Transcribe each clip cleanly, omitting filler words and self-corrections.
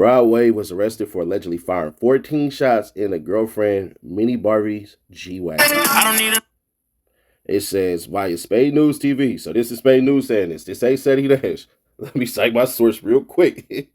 Rod Wave was arrested for allegedly firing 14 shots in a girlfriend Minnie Barbie's G-Wagon. It says via Spade News TV. So this is Spade News saying this. This ain't Seti Dash. Let me cite my source real quick.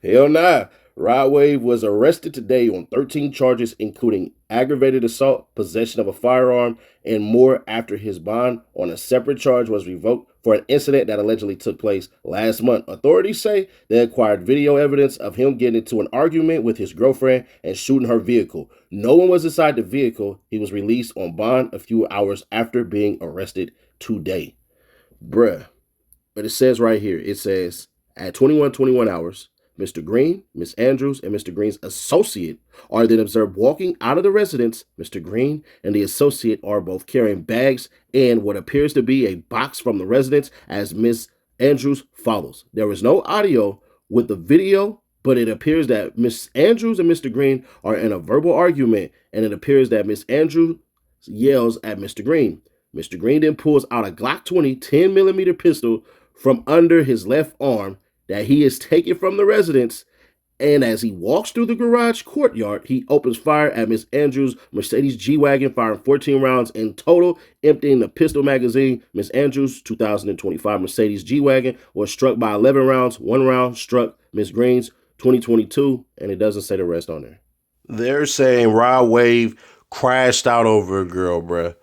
Hell nah. Rod Wave was arrested today on 13 charges, including aggravated assault, possession of a firearm, and more after his bond on a separate charge was revoked for an incident that allegedly took place last month. Authorities say they acquired video evidence of him getting into an argument with his girlfriend and shooting her vehicle. No one was inside the vehicle. He was released on bond a few hours after being arrested today. Bruh. But it says right here, it says at 21 hours, Mr. Green, Miss Andrews, and Mr. Green's associate are then observed walking out of the residence. Mr. Green and the associate are both carrying bags and what appears to be a box from the residence as Miss Andrews follows. There is no audio with the video, but it appears that Miss Andrews and Mr. Green are in a verbal argument, and it appears that Miss Andrews yells at Mr. Green. Mr. Green then pulls out a Glock 20 10mm pistol from under his left arm that he is taken from the residence, and as he walks through the garage courtyard, he opens fire at Miss Andrews' Mercedes G-Wagon, firing 14 rounds in total, emptying the pistol magazine. Miss Andrews' 2025 Mercedes G-Wagon was struck by 11 rounds. 1 round struck Miss Green's 2022, and it doesn't say the rest on there. They're saying Rod Wave crashed out over a girl, bruh.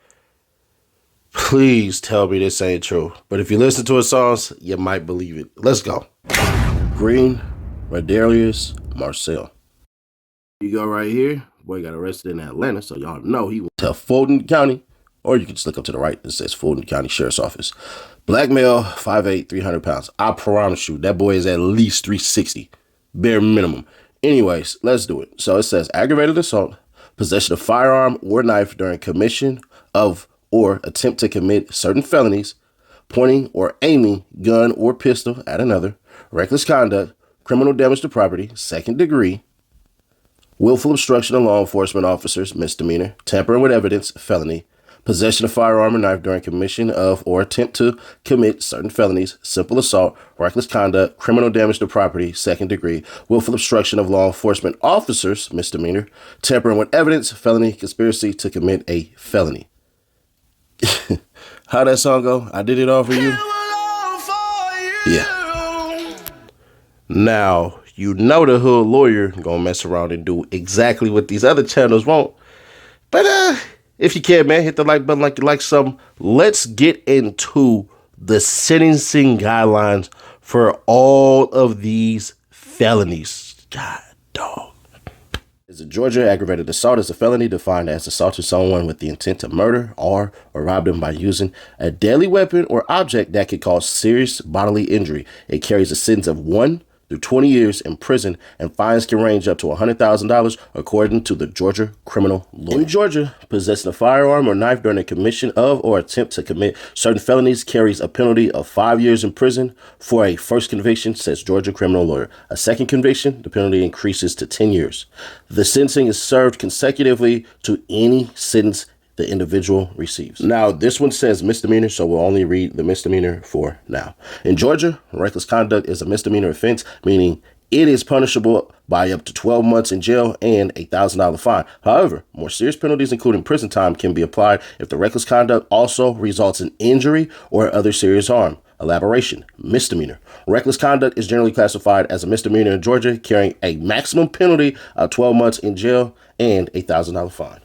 Please tell me this ain't true. But if you listen to his songs, you might believe it. Let's go. Green, Radarius, Marcel. You go right here. Boy got arrested in Atlanta, so y'all know he went to Fulton County. Or you can just look up to the right. It says Fulton County Sheriff's Office. Black male, 5'8", 300 pounds. I promise you, that boy is at least 360. Bare minimum. Anyways, let's do it. So it says aggravated assault, possession of firearm or knife during commission of or attempt to commit certain felonies, pointing or aiming gun or pistol at another, reckless conduct, criminal damage to property, second degree, willful obstruction of law enforcement officers, misdemeanor, tampering with evidence, felony, possession of firearm or knife during commission of or attempt to commit certain felonies, simple assault, reckless conduct, criminal damage to property, second degree, willful obstruction of law enforcement officers, misdemeanor, tampering with evidence, felony, conspiracy to commit a felony. How that song go? I did it all for you. Yeah. Now, you know the hood lawyer gonna mess around and do exactly what these other channels won't. But if you can, man, hit the like button like you like something. Let's get into the sentencing guidelines for all of these felonies. God, dog. Is a Georgia aggravated assault is a felony defined as assaulting someone with the intent to murder or rob them by using a deadly weapon or object that could cause serious bodily injury. It carries a sentence of 1 through 20 years in prison, and fines can range up to $100,000 according to the Georgia criminal law. In Georgia, possessing a firearm or knife during the commission of or attempt to commit certain felonies carries a penalty of 5 years in prison for a first conviction, says Georgia criminal lawyer. A second conviction, the penalty increases to 10 years. The sentencing is served consecutively to any sentence the individual receives. Now, this one says misdemeanor, so we'll only read the misdemeanor for now. In Georgia, reckless conduct is a misdemeanor offense, meaning it is punishable by up to 12 months in jail and a $1,000 fine. However, more serious penalties, including prison time, can be applied if the reckless conduct also results in injury or other serious harm. Elaboration: misdemeanor. Reckless conduct is generally classified as a misdemeanor in Georgia, carrying a maximum penalty of 12 months in jail and a $1,000 fine.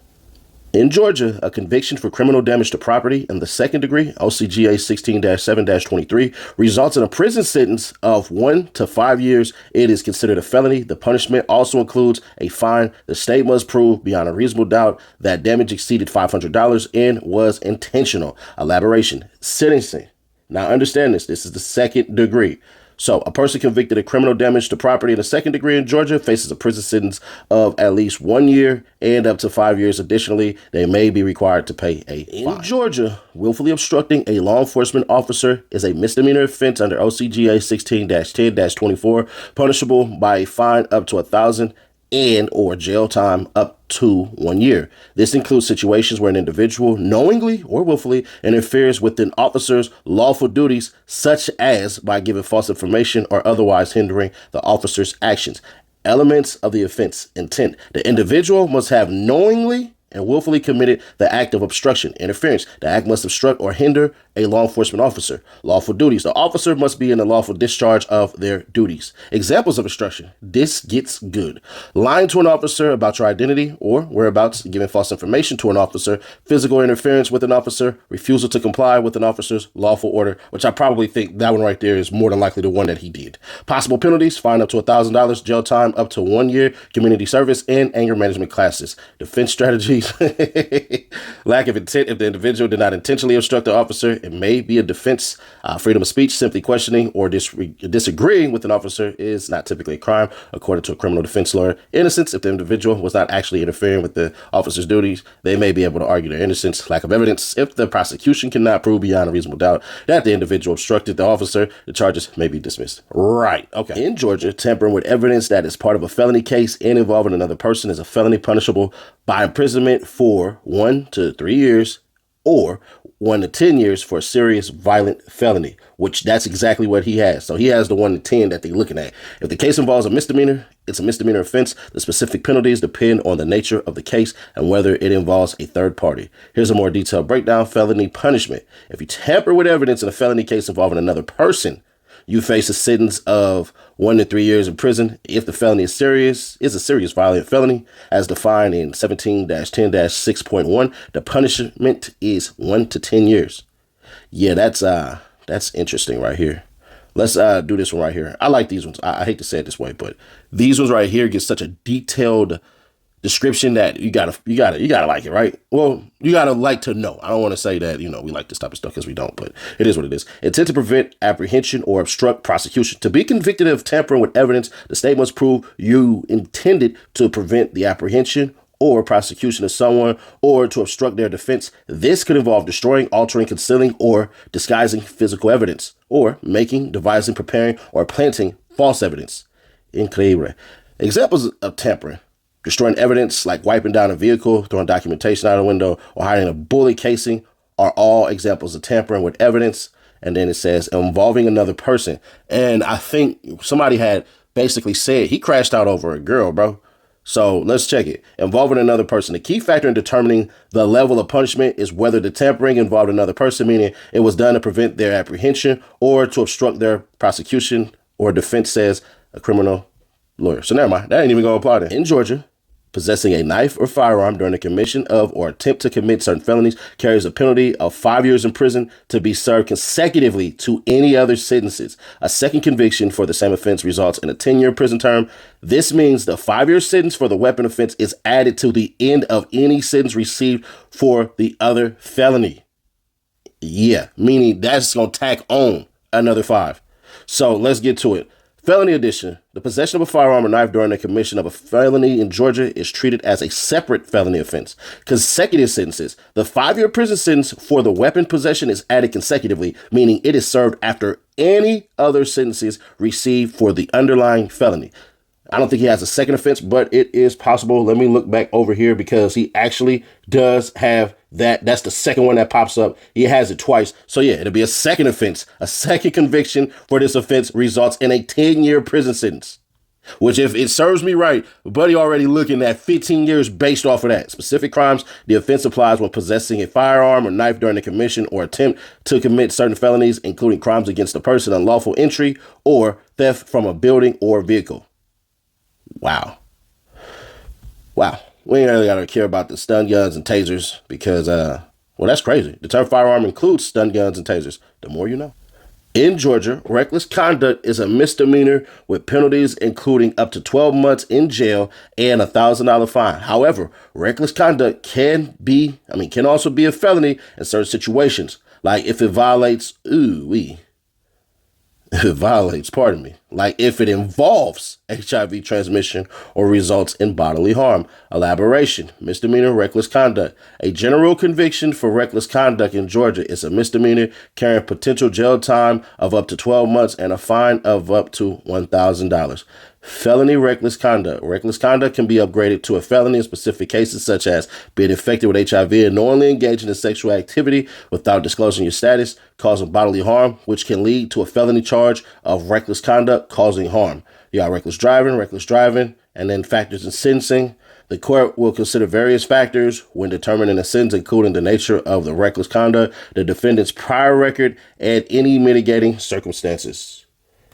In Georgia, a conviction for criminal damage to property in the second degree, OCGA 16-7-23, results in a prison sentence of 1 to 5 years. It is considered a felony. The punishment also includes a fine. The state must prove beyond a reasonable doubt that damage exceeded $500 and was intentional. Elaboration: sentencing. Now understand this. This is the second degree. So a person convicted of criminal damage to property in the second degree in Georgia faces a prison sentence of at least 1 year and up to 5 years. Additionally, they may be required to pay a fine. In Georgia, willfully obstructing a law enforcement officer is a misdemeanor offense under OCGA 16-10-24, punishable by a fine up to $1,000 and or jail time up to 1 year. This includes situations where an individual knowingly or willfully interferes with an officer's lawful duties, such as by giving false information or otherwise hindering the officer's actions. Elements of the offense: intent. The individual must have knowingly and willfully committed the act of obstruction, interference. The act must obstruct or hinder a law enforcement officer. Lawful duties. The officer must be in the lawful discharge of their duties. Examples of obstruction. This gets good. Lying to an officer about your identity or whereabouts, giving false information to an officer, physical interference with an officer, refusal to comply with an officer's lawful order, which I probably think that one right there is more than likely the one that he did. Possible penalties: fine up to $1,000, jail time up to 1 year, community service, and anger management classes. Defense strategies. Lack of intent. If the individual did not intentionally obstruct the officer, it may be a defense. Freedom of speech. Simply questioning or disagreeing with an officer is not typically a crime, according to a criminal defense lawyer. Innocence. If the individual was not actually interfering with the officer's duties, they may be able to argue their innocence. Lack of evidence. If the prosecution cannot prove beyond a reasonable doubt that the individual obstructed the officer, the charges may be dismissed. Right. Okay. In Georgia, tampering with evidence that is part of a felony case and involving another person is a felony punishable by imprisonment for 1 to 3 years or 1 to 10 years for a serious violent felony, which that's exactly what he has. So he has the 1 to 10 that they're looking at. If the case involves a misdemeanor, it's a misdemeanor offense. The specific penalties depend on the nature of the case and whether it involves a third party. Here's a more detailed breakdown. Felony punishment. If you tamper with evidence in a felony case involving another person, you face a sentence of 1 to 3 years in prison. If the felony is a serious violent felony, as defined in 17-10-6.1, the punishment is 1 to 10 years. Yeah, that's interesting right here. Let's do this one right here. I like these ones. I hate to say it this way, but these ones right here get such a detailed description that you gotta like it, right? Well, you gotta like to know. I don't want to say that, we like this type of stuff because we don't, but it is what it is. Intent to prevent apprehension or obstruct prosecution. To be convicted of tampering with evidence, the state must prove you intended to prevent the apprehension or prosecution of someone or to obstruct their defense. This could involve destroying, altering, concealing, or disguising physical evidence, or making, devising, preparing, or planting false evidence. Increíble. Examples of tampering: destroying evidence like wiping down a vehicle, throwing documentation out a window, or hiding a bullet casing are all examples of tampering with evidence. And then it says involving another person. And I think somebody had basically said he crashed out over a girl, bro. So let's check it. Involving another person. The key factor in determining the level of punishment is whether the tampering involved another person, meaning it was done to prevent their apprehension or to obstruct their prosecution or defense, says a criminal lawyer. So never mind. That ain't even going to apply to. In Georgia, possessing a knife or firearm during the commission of or attempt to commit certain felonies carries a penalty of 5 years in prison to be served consecutively to any other sentences. A second conviction for the same offense results in a 10-year prison term. This means the 5-year sentence for the weapon offense is added to the end of any sentence received for the other felony. Yeah, meaning that's going to tack on another 5. So let's get to it. Felony edition. The possession of a firearm or knife during the commission of a felony in Georgia is treated as a separate felony offense. Consecutive sentences. The 5-year prison sentence for the weapon possession is added consecutively, meaning it is served after any other sentences received for the underlying felony. I don't think he has a second offense, but it is possible. Let me look back over here because he actually does have that. That's the second one that pops up. He has it twice. So yeah, it'll be a second offense. A second conviction for this offense results in a 10-year prison sentence, which, if it serves me right, buddy already looking at 15 years based off of that. Specific crimes. The offense applies when possessing a firearm or knife during the commission or attempt to commit certain felonies, including crimes against the person, unlawful entry, or theft from a building or vehicle. Wow. We ain't really got to care about the stun guns and tasers because, that's crazy. The term firearm includes stun guns and tasers. The more you know. In Georgia, reckless conduct is a misdemeanor with penalties including up to 12 months in jail and $1,000 fine. However, reckless conduct can also be a felony in certain situations, like if it violates, like if it involves HIV transmission or results in bodily harm. Elaboration: misdemeanor reckless conduct. A general conviction for reckless conduct in Georgia is a misdemeanor carrying potential jail time of up to 12 months and a fine of up to $1,000. Felony reckless conduct. Reckless conduct can be upgraded to a felony in specific cases such as being infected with HIV and knowingly engaging in sexual activity without disclosing your status, causing bodily harm, which can lead to a felony charge of reckless conduct causing harm. You got reckless driving, and then factors in sentencing. The court will consider various factors when determining a sentence, including the nature of the reckless conduct, the defendant's prior record, and any mitigating circumstances.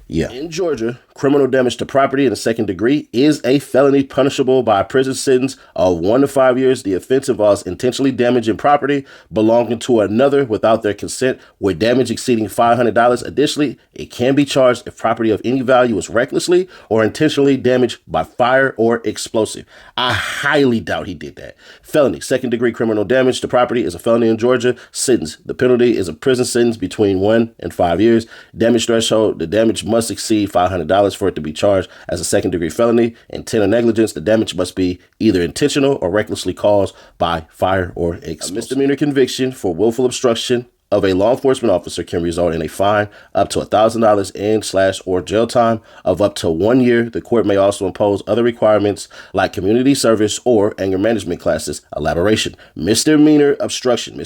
Yeah. In Georgia, criminal damage to property in the second degree is a felony punishable by a prison sentence of 1 to 5 years. The offense involves intentionally damaging property belonging to another without their consent, with damage exceeding $500. Additionally, it can be charged if property of any value is recklessly or intentionally damaged by fire or explosive. I highly doubt he did that. Felony, second degree criminal damage to property is a felony in Georgia. Sentence, the penalty is a prison sentence between 1 and 5 years. Damage threshold, the damage must exceed $500 for it to be charged as a second degree felony. Intent or negligence, the damage must be either intentional or recklessly caused by fire or explosive. A misdemeanor conviction for willful obstruction of a law enforcement officer can result in a fine up to $1,000 and/or jail time of up to 1 year. The court may also impose other requirements like community service or anger management classes. Elaboration. Misdemeanor obstruction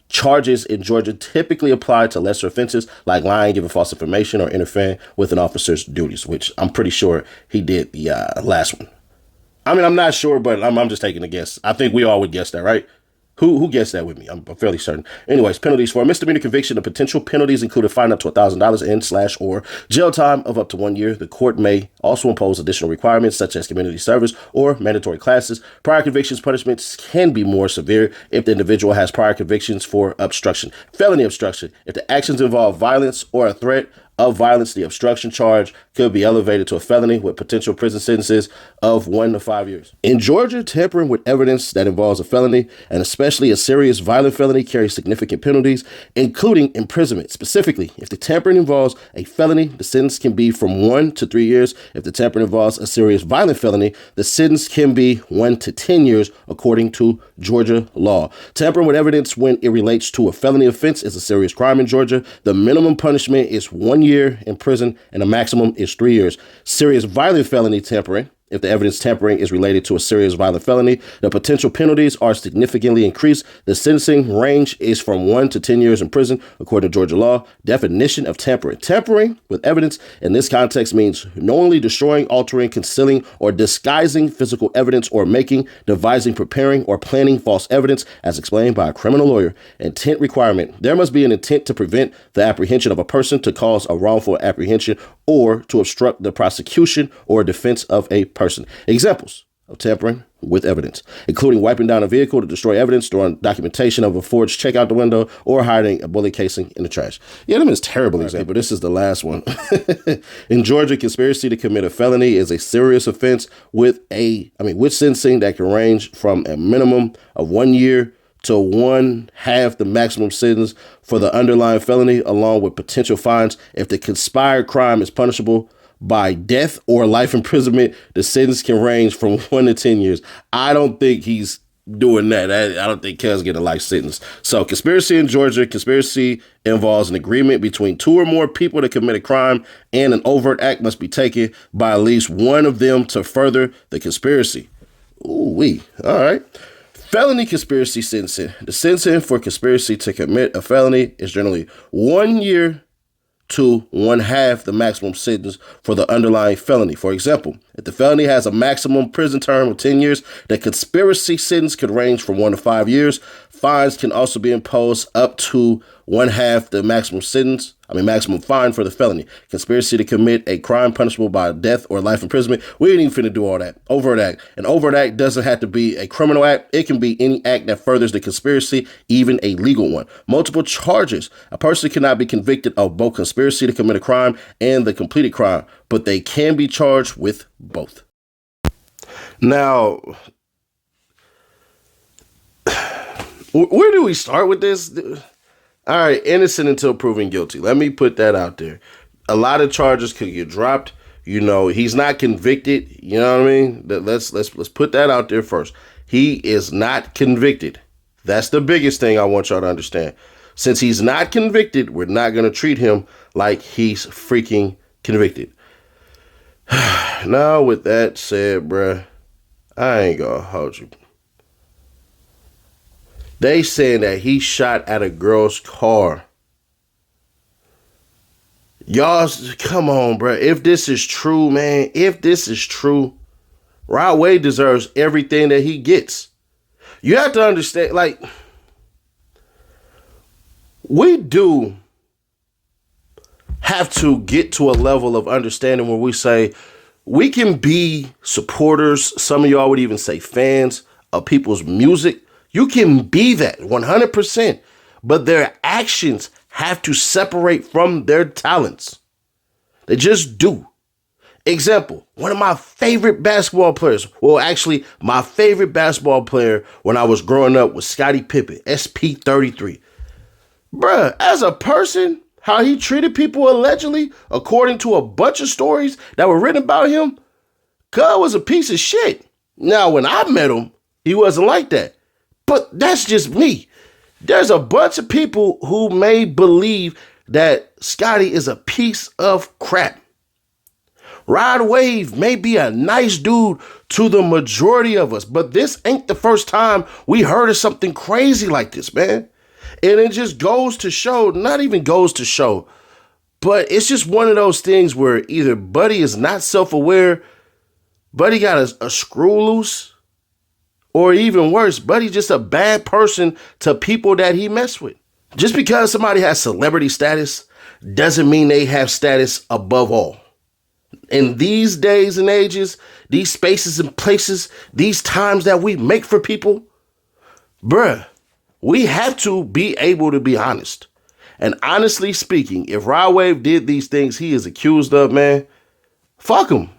charges in Georgia typically apply to lesser offenses like lying, giving false information, or interfering with an officer's duties, which I'm pretty sure he did the last one. I mean, I'm not sure, but I'm just taking a guess. I think we all would guess that, right? Who guessed that with me? I'm fairly certain. Anyways, penalties for a misdemeanor conviction. The potential penalties include a fine up to $1,000 and/or jail time of up to 1 year. The court may also impose additional requirements such as community service or mandatory classes. Prior convictions punishments can be more severe if the individual has prior convictions for obstruction. Felony obstruction. If the actions involve violence or a threat of violence, the obstruction charge could be elevated to a felony with potential prison sentences of 1 to 5 years. In Georgia, tampering with evidence that involves a felony, and especially a serious violent felony, carries significant penalties, including imprisonment. Specifically, if the tampering involves a felony, the sentence can be from 1 to 3 years. If the tampering involves a serious violent felony, the sentence can be 1 to 10 years, according to Georgia law. Tampering with evidence when it relates to a felony offense is a serious crime in Georgia. The minimum punishment is 1 year in prison and the maximum is 3 years. Serious violent felony tampering. If the evidence tampering is related to a serious violent felony, the potential penalties are significantly increased. The sentencing range is from 1 to 10 years in prison, according to Georgia law. Definition of tampering. Tampering with evidence in this context means knowingly destroying, altering, concealing, or disguising physical evidence, or making, devising, preparing, or planning false evidence, as explained by a criminal lawyer. Intent requirement. There must be an intent to prevent the apprehension of a person, to cause a wrongful apprehension, or to obstruct the prosecution or defense of a person. Examples of tampering with evidence, including wiping down a vehicle to destroy evidence, throwing documentation of a forged check out the window, or hiding a bullet casing in the trash. Yeah, that is a terrible example. This is the last one. In Georgia, conspiracy to commit a felony is a serious offense with sentencing that can range from a minimum of 1 year to 1/2 the maximum sentence for the underlying felony, along with potential fines. If the conspired crime is punishable by death or life imprisonment, the sentence can range from 1 to 10 years. I don't think he's doing that. I don't think Kel's getting a life sentence. So conspiracy in Georgia, conspiracy involves an agreement between 2 or more people to commit a crime, and an overt act must be taken by at least one of them to further the conspiracy. Ooh-wee. All right. Felony conspiracy sentencing. The sentencing for conspiracy to commit a felony is generally 1 year to 1/2 the maximum sentence for the underlying felony. For example, if the felony has a maximum prison term of 10 years, the conspiracy sentence could range from 1 to 5 years. Fines can also be imposed up to 1/2 the maximum fine for the felony. Conspiracy to commit a crime punishable by death or life imprisonment. We ain't even finna do all that. Overt act. An overt act doesn't have to be a criminal act. It can be any act that furthers the conspiracy, even a legal one. Multiple charges. A person cannot be convicted of both conspiracy to commit a crime and the completed crime, but they can be charged with both. Now, where do we start with this? All right, innocent until proven guilty. Let me put that out there. A lot of charges could get dropped. You know, he's not convicted. You know what I mean? Let's put that out there first. He is not convicted. That's the biggest thing I want y'all to understand. Since he's not convicted, we're not going to treat him like he's freaking convicted. Now, with that said, bruh, I ain't gonna hold you. They saying that he shot at a girl's car. Y'all, come on, bro. If this is true, man, if this is true, Rod Wave deserves everything that he gets. You have to understand, like, we do have to get to a level of understanding where we say we can be supporters. Some of y'all would even say fans of people's music. You can be that 100%, but their actions have to separate from their talents. They just do. Example, one of my favorite basketball players, well, actually, my favorite basketball player when I was growing up was Scottie Pippen, SP33. Bruh, as a person, how he treated people allegedly, according to a bunch of stories that were written about him, Cuz was a piece of shit. Now, when I met him, he wasn't like that. But that's just me. There's a bunch of people who may believe that Scotty is a piece of crap. Rod Wave may be a nice dude to the majority of us, but this ain't the first time we heard of something crazy like this, man. And it just goes to show, not even goes to show, but it's just one of those things where either Buddy is not self-aware, Buddy got a screw loose, or even worse, Buddy's just a bad person to people that he mess with. Just because somebody has celebrity status doesn't mean they have status above all. In these days and ages, these spaces and places, these times that we make for people, bruh, we have to be able to be honest. And honestly speaking, if Rod Wave did these things he is accused of, man, fuck him.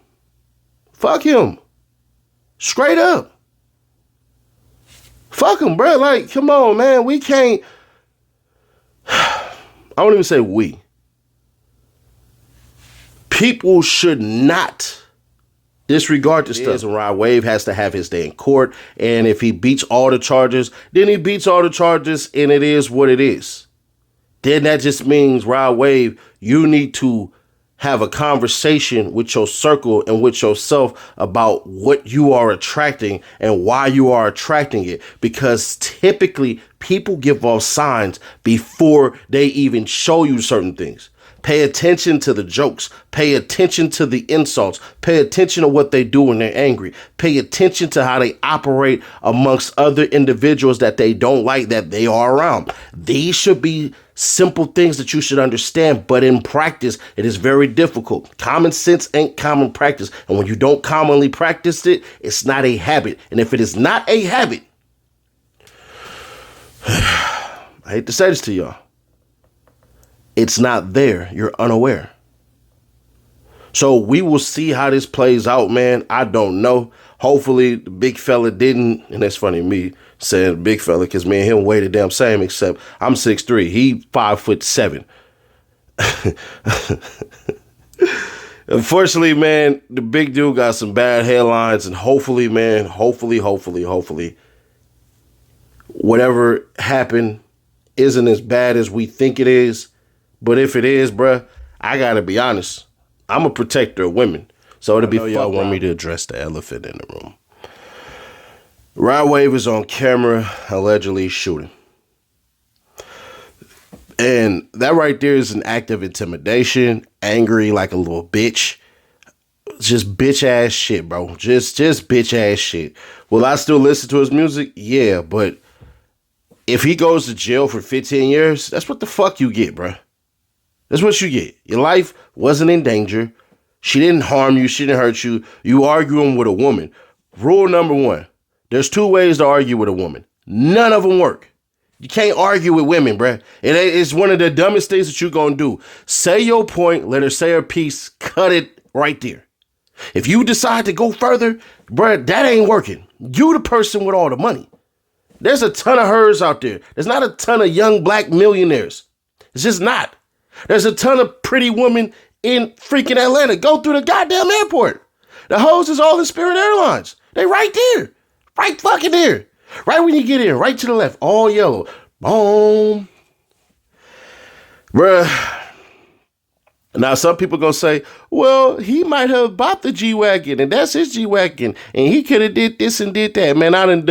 Fuck him. Straight up. Fuck him, bruh. Like, come on, man. We can't. I won't even say we. People should not disregard this stuff. And Rod Wave has to have his day in court. And if he beats all the charges, then he beats all the charges, and it is what it is. Then that just means, Rod Wave, you need to have a conversation with your circle and with yourself about what you are attracting and why you are attracting it. Because typically people give off signs before they even show you certain things. Pay attention to the jokes. Pay attention to the insults. Pay attention to what they do when they're angry. Pay attention to how they operate amongst other individuals that they don't like, that they are around. These should be simple things that you should understand, but in practice, it is very difficult. Common sense ain't common practice. And when you don't commonly practice it, it's not a habit. And if it is not a habit, I hate to say this to y'all, it's not there. You're unaware. So we will see how this plays out, man. I don't know. Hopefully the big fella didn't, and that's funny, me saying big fella, because me and him weigh the damn same, except I'm 6'3". He 5'7". Unfortunately, man, the big dude got some bad headlines, and hopefully, man, hopefully, whatever happened isn't as bad as we think it is. But if it is, bruh, I gotta be honest. I'm a protector of women. So it'll be fun. Y'all want me to address the elephant in the room. Rod Wave is on camera allegedly shooting. And that right there is an act of intimidation, angry like a little bitch. Just bitch ass shit, bro. Just bitch ass shit. Will I still listen to his music? Yeah, but if he goes to jail for 15 years, that's what the fuck you get, bro. That's what you get. Your life wasn't in danger. She didn't harm you. She didn't hurt you. You arguing with a woman. Rule number 1. There's 2 ways to argue with a woman. None of them work. You can't argue with women, bruh. It's one of the dumbest things that you're going to do. Say your point. Let her say her piece. Cut it right there. If you decide to go further, bruh, that ain't working. You the person with all the money. There's a ton of hers out there. There's not a ton of young black millionaires. It's just not. There's a ton of pretty women in freaking Atlanta. Go through the goddamn airport. The hoes is all in Spirit Airlines. They right there. Right fucking there. Right when you get in. Right to the left. All yellow. Boom. Bruh. Now, some people gonna say, well, he might have bought the G-Wagon, and that's his G-Wagon, and he could have did this and did that. Man, I done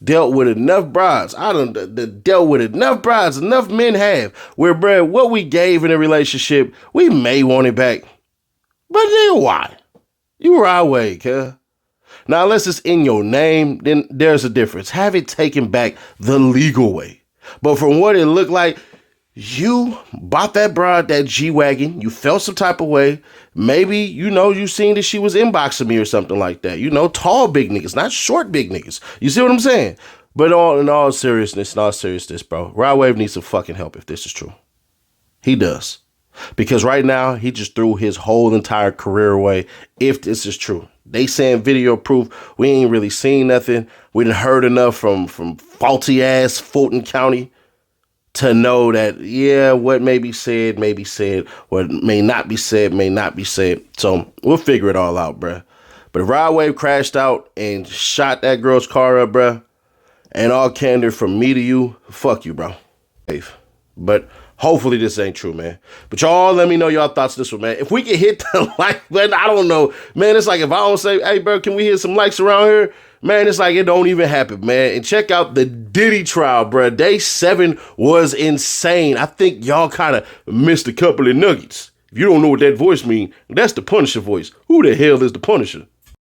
dealt with enough brides. I done dealt with enough brides, enough men have, where, bruh, what we gave in a relationship, we may want it back. But then why? You were our way, cuz. Now, unless it's in your name, then there's a difference. Have it taken back the legal way. But from what it looked like, you bought that broad, that G-Wagon, you felt some type of way. Maybe, you seen that she was inboxing me or something like that. Tall big niggas, not short big niggas. You see what I'm saying? But in all seriousness, bro, Rod Wave needs some fucking help if this is true. He does. Because right now, he just threw his whole entire career away if this is true. They saying video proof. We ain't really seen nothing. We done heard enough from faulty ass Fulton County to know that, yeah, what may be said, what may not be said. So we'll figure it all out, bruh. But if Rod Wave crashed out and shot that girl's car up, bruh, and all candor from me to you, fuck you, bro. But hopefully this ain't true, man. But y'all let me know y'all thoughts on this one, man. If we can hit the like button, I don't know. Man, it's like if I don't say, hey, bro, can we hit some likes around here? Man, it's like it don't even happen, man. And check out the Diddy trial, bro. Day 7 was insane. I think y'all kind of missed a couple of nuggets. If you don't know what that voice means, that's the Punisher voice. Who the hell is the Punisher?